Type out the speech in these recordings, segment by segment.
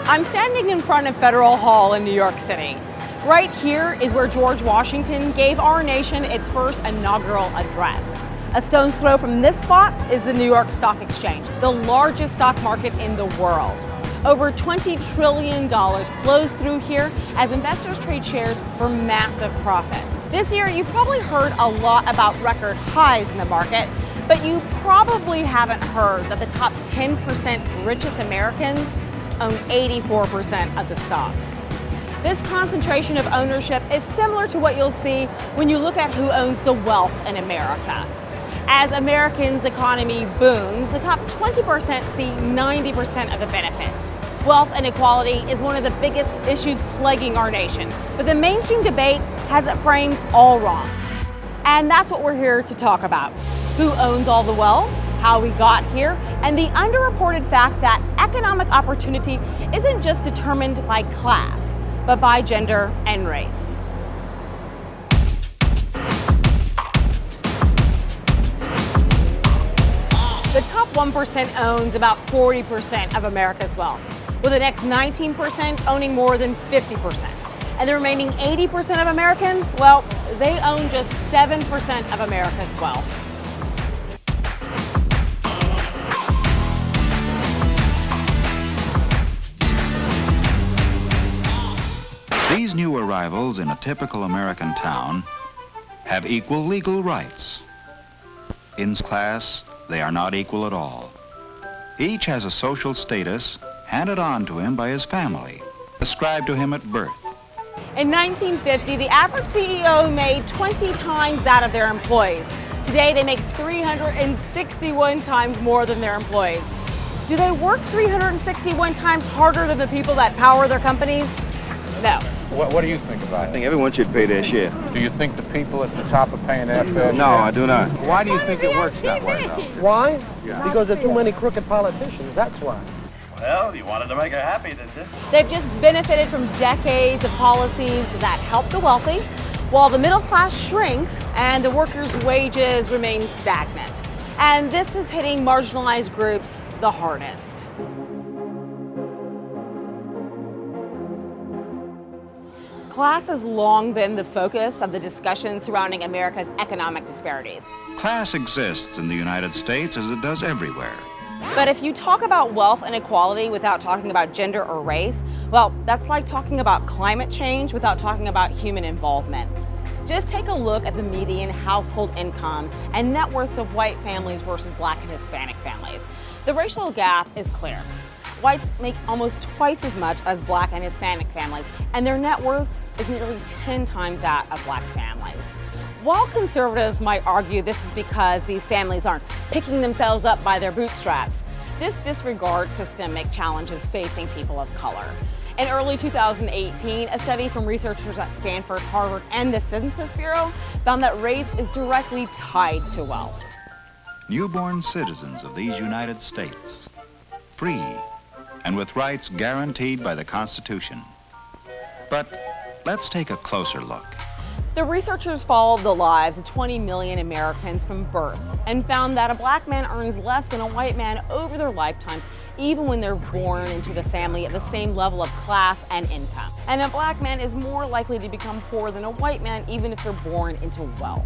I'm standing in front of Federal Hall in New York City. Right here is where George Washington gave our nation its first inaugural address. A stone's throw from this spot is the New York Stock Exchange, the largest stock market in the world. Over $20 trillion flows through here as investors trade shares for massive profits. This year, you've probably heard a lot about record highs in the market, but you probably haven't heard that the top 10% richest Americans own 84% of the stocks. This concentration of ownership is similar to what you'll see when you look at who owns the wealth in America. As Americans' economy booms, the top 20% see 90% of the benefits. Wealth inequality is one of the biggest issues plaguing our nation, but the mainstream debate has it framed all wrong. And that's what we're here to talk about. Who owns all the wealth, how we got here, and the underreported fact that economic opportunity isn't just determined by class, but by gender and race. The top 1% owns about 40% of America's wealth, with the next 19% owning more than 50%. And the remaining 80% of Americans, well, they own just 7% of America's wealth. These new arrivals in a typical American town have equal legal rights. In class, they are not equal at all. Each has a social status handed on to him by his family, ascribed to him at birth. In 1950, the average CEO made 20 times that of their employees. Today, they make 361 times more than their employees. Do they work 361 times harder than the people that power their companies? No. What do you think about it? I think everyone should pay their share. Do you think the people at the top are paying their fair share? No, I do not. Why do you think it works that way, though? Why? Yeah. Because there are too many crooked politicians, that's why. Well, you wanted to make her happy, didn't you? They've just benefited from decades of policies that help the wealthy, while the middle class shrinks and the workers' wages remain stagnant. And this is hitting marginalized groups the hardest. Class has long been the focus of the discussion surrounding America's economic disparities. Class exists in the United States as it does everywhere. But if you talk about wealth inequality without talking about gender or race, well, that's like talking about climate change without talking about human involvement. Just take a look at the median household income and net worths of white families versus Black and Hispanic families. The racial gap is clear. Whites make almost twice as much as Black and Hispanic families, and their net worth is nearly 10 times that of Black families. While conservatives might argue this is because these families aren't picking themselves up by their bootstraps, this disregards systemic challenges facing people of color. In early 2018, a study from researchers at Stanford, Harvard, and the Census Bureau found that race is directly tied to wealth. Newborn citizens of these United States, free and with rights guaranteed by the Constitution. But let's take a closer look. The researchers followed the lives of 20 million Americans from birth and found that a Black man earns less than a white man over their lifetimes, even when they're born into the family at the same level of class and income. And a Black man is more likely to become poor than a white man, even if they're born into wealth.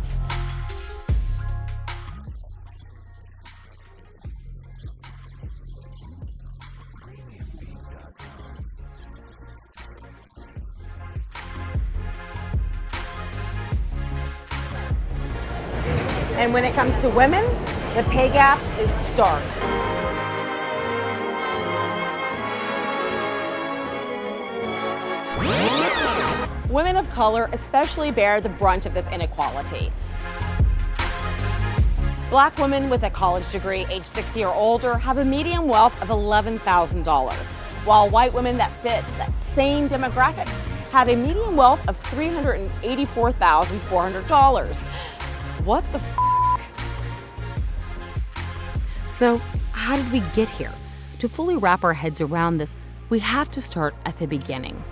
And when it comes to women, the pay gap is stark. Women of color especially bear the brunt of this inequality. Black women with a college degree aged 60 or older have a median wealth of $11,000, while white women that fit that same demographic have a median wealth of $384,400. What the f***? So, how did we get here? To fully wrap our heads around this, we have to start at the beginning.